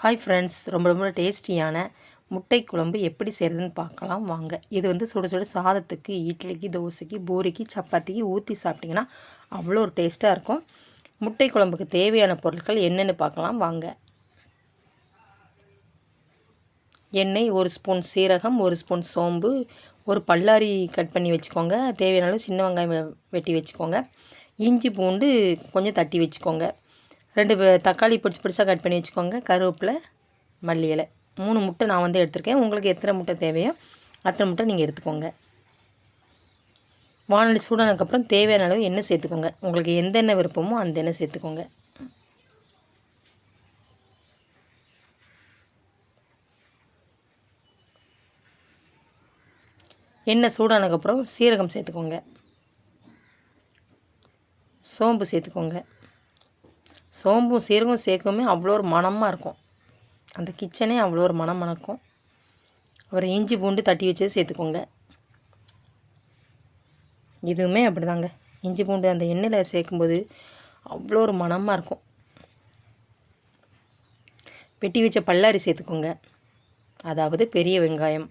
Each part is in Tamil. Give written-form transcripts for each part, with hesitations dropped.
ஹாய் ஃப்ரெண்ட்ஸ், ரொம்ப டேஸ்டியான முட்டை குழம்பு எப்படி செய்கிறதுன்னு பார்க்கலாம் வாங்க. இது வந்து சுட சுட சாதத்துக்கு, இட்லிக்கு, தோசைக்கு, பூரிக்கு, சப்பாத்திக்கு ஊற்றி சாப்பிட்டிங்கன்னா அவ்வளோ ஒரு டேஸ்ட்டாக இருக்கும். முட்டை குழம்புக்கு தேவையான பொருட்கள் என்னென்னு பார்க்கலாம் வாங்க. எண்ணெய், 1 ஸ்பூன் சீரகம், 1 ஸ்பூன் சோம்பு, ஒரு பல்லாரி கட் பண்ணி வச்சுக்கோங்க. தேவையான அளவு சின்ன வெங்காயம் வெட்டி வச்சுக்கோங்க. இஞ்சி பூண்டு கொஞ்சம் தட்டி வச்சுக்கோங்க. 2 தக்காளி பொடிசாக கட் பண்ணி வச்சுக்கோங்க. கருவேப்பிலை, மல்லி இலை, 3 முட்டை நான் வந்து எடுத்திருக்கேன். உங்களுக்கு எத்தனை முட்டை தேவையோ அத்தனை முட்டை நீங்கள் எடுத்துக்கோங்க. வானொலி சூடானதுக்கப்புறம் தேவையான அளவு எண்ணெய் சேர்த்துக்கோங்க. உங்களுக்கு எந்த எண்ணெய் விருப்பமோ அந்த எண்ணெய் சேர்த்துக்கோங்க. எண்ணெய் சூடானதுக்கப்புறம் சீரகம் சேர்த்துக்கோங்க. சோம்பு சேர்த்துக்கோங்க. சோம்பும் சீரகம் சேர்க்கவுமே அவ்வளோ ஒரு மணமாக இருக்கும். அந்த கிச்சனே அவ்வளோ ஒரு மணம் மணக்கும். அப்புறம் இஞ்சி பூண்டு தட்டி வச்சது சேர்த்துக்கோங்க. இதுவுமே அப்படி தாங்க. இஞ்சி பூண்டு அந்த எண்ணெயில் சேர்க்கும்போது அவ்வளோ ஒரு மணமாக இருக்கும். வெட்டி வச்ச பல்லாரி சேர்த்துக்கோங்க, அதாவது பெரிய வெங்காயம்.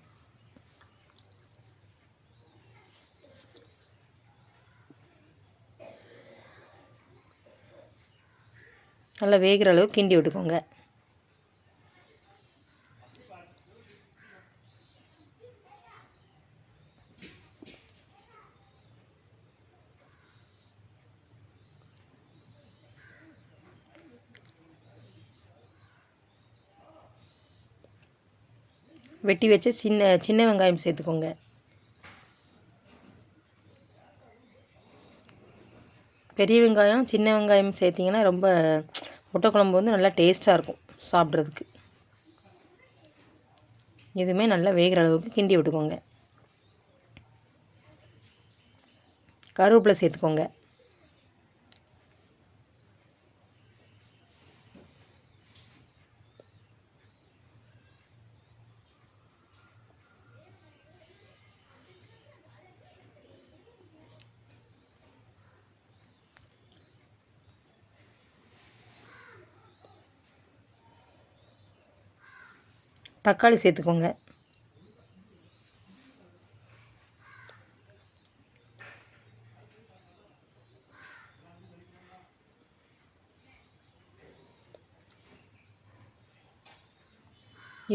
நல்லா வேகிற அளவு கிண்டி விட்டுக்கோங்க. வெட்டி வச்ச சின்ன வெங்காயம் சேர்த்துக்கோங்க. பெரிய வெங்காயம் சின்ன வெங்காயம் சேர்த்திங்கன்னா ரொம்ப முட்டை குழம்பு வந்து நல்லா டேஸ்ட்டாக இருக்கும் சாப்பிட்றதுக்கு. இதுவுமே நல்லா வேகிற அளவுக்கு கிண்டி விட்டுக்கோங்க. கருவேப்பிலை சேர்த்துக்கோங்க. தக்காளி சேர்த்துக்கோங்க.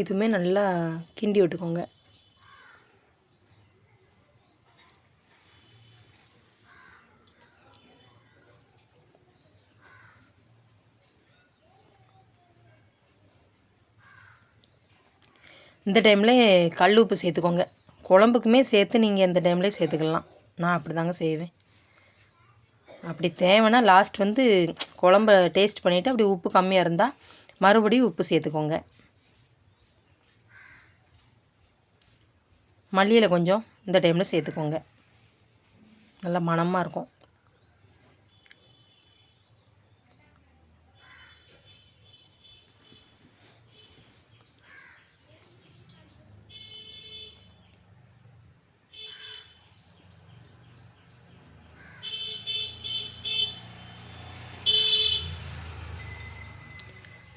இதுவுமே நல்லா கிண்டி விட்டுக்கோங்க. இந்த டைமில் கல் உப்பு சேர்த்துக்கோங்க. குழம்புக்குமே சேர்த்து நீங்கள் இந்த டைம்லேயே சேர்த்துக்கலாம். நான் அப்படி தாங்க செய்வேன். அப்படி தேவைன்னா லாஸ்ட் வந்து குழம்ப டேஸ்ட் பண்ணிவிட்டு அப்படி உப்பு கம்மியாக இருந்தால் மறுபடியும் உப்பு சேர்த்துக்கோங்க. மல்லியில் கொஞ்சம் இந்த டைமில் சேர்த்துக்கோங்க. நல்லா மணமாக இருக்கும்.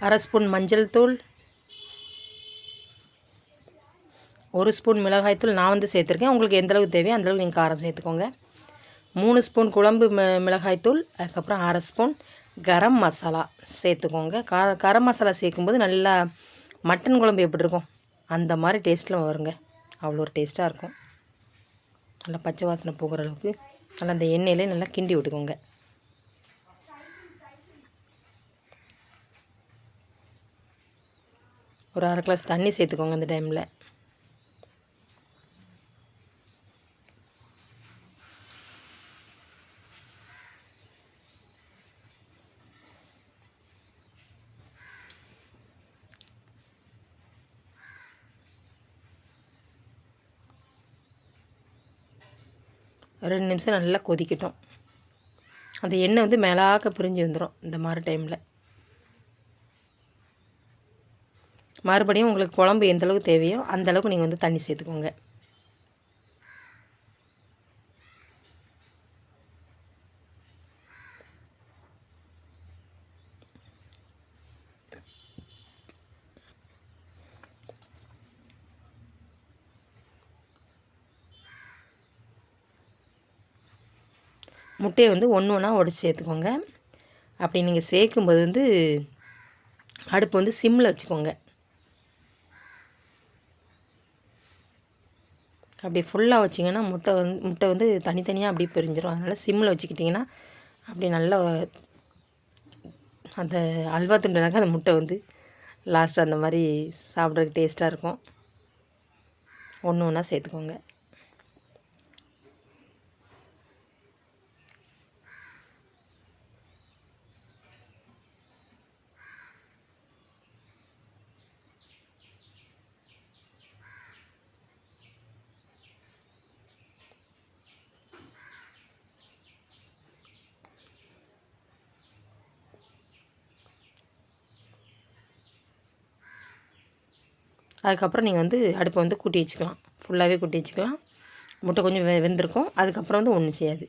அரை ஸ்பூன் மஞ்சள் தூள், 1 ஸ்பூன் மிளகாய்த்தூள் நான் வந்து சேர்த்துருக்கேன். உங்களுக்கு எந்தளவுக்கு தேவையோ அந்தளவுக்கு நீங்கள் காரம் சேர்த்துக்கோங்க. 3 ஸ்பூன் குழம்பு மிளகாய்த்தூள், அதுக்கப்புறம் அரை ஸ்பூன் கரம் மசாலா சேர்த்துக்கோங்க. கரம் மசாலா சேர்க்கும்போது நல்லா மட்டன் குழம்பு எப்படி இருக்கும் அந்த மாதிரி டேஸ்ட்டில் வருங்க. அவ்வளோ ஒரு டேஸ்ட்டாக இருக்கும். நல்லா பச்சை வாசனை போகிற அளவுக்கு நல்லா அந்த எண்ணெயிலே நல்லா கிண்டி விட்டுக்கோங்க. ஒரு 1/2 கிளாஸ் தண்ணி சேர்த்துக்கோங்க இந்த டைமில். ஒரு 2 நிமிஷம் நல்லா கொதிக்கட்டும். அந்த எண்ணெய் வந்து மேலாக்க பிரிஞ்சு வந்துடும். இந்த மாதிரி டைமில் மறுபடியும் உங்களுக்கு குழம்பு எந்தளவுக்கு தேவையோ அந்தளவுக்கு நீங்கள் வந்து தண்ணி சேர்த்துக்கோங்க. முட்டையை வந்து ஒன்று ஒன்றா உடச்சி சேர்த்துக்கோங்க. அப்படி நீங்கள் சேர்க்கும்போது வந்து அடுப்பு வந்து சிம்மில் வச்சுக்கோங்க. அப்படி ஃபுல்லாக வச்சிங்கன்னா முட்டை வந்து தனித்தனியாக அப்படியே பிரிஞ்சிடும். அதனால் சிம்மில் வச்சுக்கிட்டிங்கன்னா அப்படி நல்லா அந்த அல்வா துண்டுனாக்க அந்த முட்டை வந்து லாஸ்ட்டு அந்த மாதிரி சாப்பிட்றதுக்கு டேஸ்ட்டாக இருக்கும். ஒன்று ஒன்றா சேர்த்துக்கோங்க. அதுக்கப்புறம் நீங்கள் வந்து அடுப்பை வந்து கூட்டி வச்சுக்கலாம். ஃபுல்லாகவே கூட்டி வச்சுக்கலாம். முட்டை கொஞ்சம் வெந்திருக்கும். அதுக்கப்புறம் வந்து ஒன்றும் செய்யாது.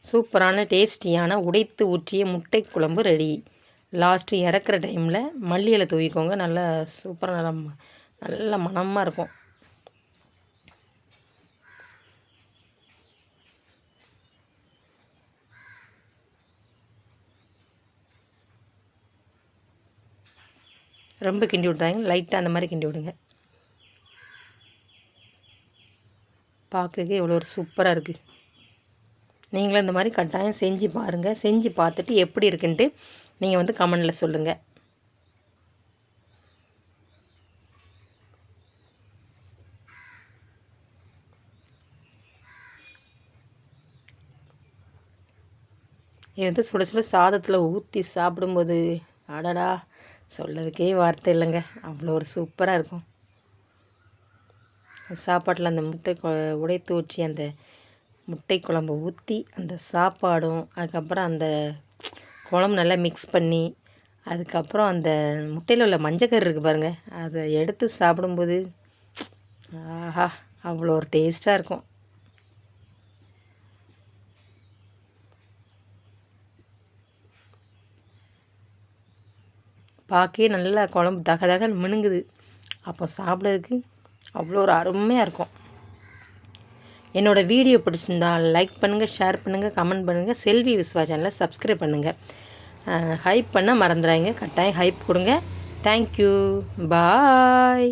சூப்பரான டேஸ்டியான உடைத்து ஊற்றிய முட்டை குழம்பு ரெடி. லாஸ்ட்டு இறக்குற டைமில் மல்லி இலை தூவிக்கோங்க. நல்லா சூப்பராக நல்ல மணமாக இருக்கும். ரொம்ப கிண்டி விட்றாங்க, லைட்டாக அந்த மாதிரி கிண்டி விடுங்க. பார்க்கறதுக்கு எவ்வளோ ஒரு சூப்பராக இருக்குது. நீங்களும் இந்த மாதிரி கட்டாயம் செஞ்சு பாருங்கள். செஞ்சு பார்த்துட்டு எப்படி இருக்குன்ட்டு நீங்கள் வந்து கமெண்டில் சொல்லுங்கள். இது வந்து சுட சுட சாதத்தில் ஊற்றி சாப்பிடும்போது அடடா சொல்லறதுக்கே வார்த்தை இல்லைங்க. அவ்வளோ ஒரு சூப்பராக இருக்கும். சாப்பாட்டில் அந்த முட்டை உடைத்து ஊற்றி அந்த முட்டை குழம்பு ஊற்றி அந்த சாப்பாடும் அதுக்கப்புறம் அந்த குழம்பு நல்லா மிக்ஸ் பண்ணி அதுக்கப்புறம் அந்த முட்டையில் உள்ள மஞ்சக்கரு இருக்குது பாருங்கள், அதை எடுத்து சாப்பிடும்போது ஆஹா அவ்வளோ ஒரு டேஸ்ட்டாக இருக்கும். பார்க்கவே நல்லா குழம்பு தகன்னு மினுங்குது. அப்போ சாப்பிட்றதுக்கு அவ்வளோ ஒரு அருமையாக இருக்கும். என்னோடய வீடியோ பிடிச்சிருந்தா லைக் பண்ணுங்கள், ஷேர் பண்ணுங்கள், கமெண்ட் பண்ணுங்கள். செல்வி விஸ்வா சேனலை சப்ஸ்கிரைப் பண்ணுங்கள். ஹைப் பண்ண மறந்துடாதீங்க. கட்டாயம் ஹைப் கொடுங்க. தேங்க்யூ, பாய்.